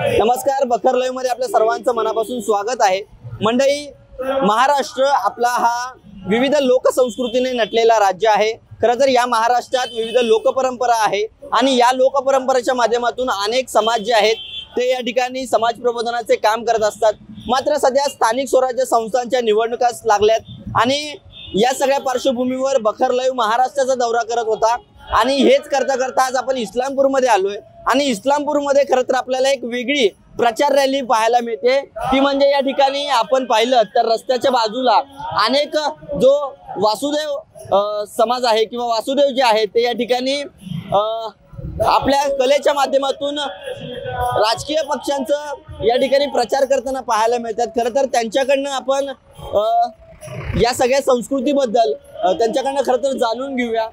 नमस्कार, बखर लाईव्ह मध्ये आपल्या सर्वांचं मनापासून स्वागत आहे। मंडळी, महाराष्ट्र आपला हा विविध लोकसंस्कृतीने नटलेला राज्य आहे। खरं तर या महाराष्ट्रात विविध लोकपरंपरा आहे आणि या लोकपरंपरेच्या माध्यमातून अनेक समाज जे आहेत ते या ठिकाणी समाज प्रबोधनाचे काम करत असतात। मात्र सध्या स्थानिक स्वराज्य संस्थांच्या निवडणुका लागल्यात आणि या सगळ्या पार्श्वभूमीवर बखर लाईव्ह महाराष्ट्राचा दौरा करत होता आणि हेच करता करता आज आपण इस्लामपूर मध्ये आलोय आणि इस्लामपूर मध्ये खरं तर आपल्याला एक वेगळी प्रचार रॅली पाहायला मिळते। ती म्हणजे या ठिकाणी आपण पाहिलं तर रस्त्याच्या बाजूला अनेक जो वासुदेव समाज आहे किंवा वासुदेव जे आहे ते या ठिकाणी आपल्या कलेच्या माध्यमातून राजकीय पक्षांचं या ठिकाणी प्रचार करताना पाहायला मिळतात। खरं तर त्यांच्याकडनं आपण या सगळ्या संस्कृतीबद्दल त्यांच्याकडनं खरं तर जाणून घेऊया।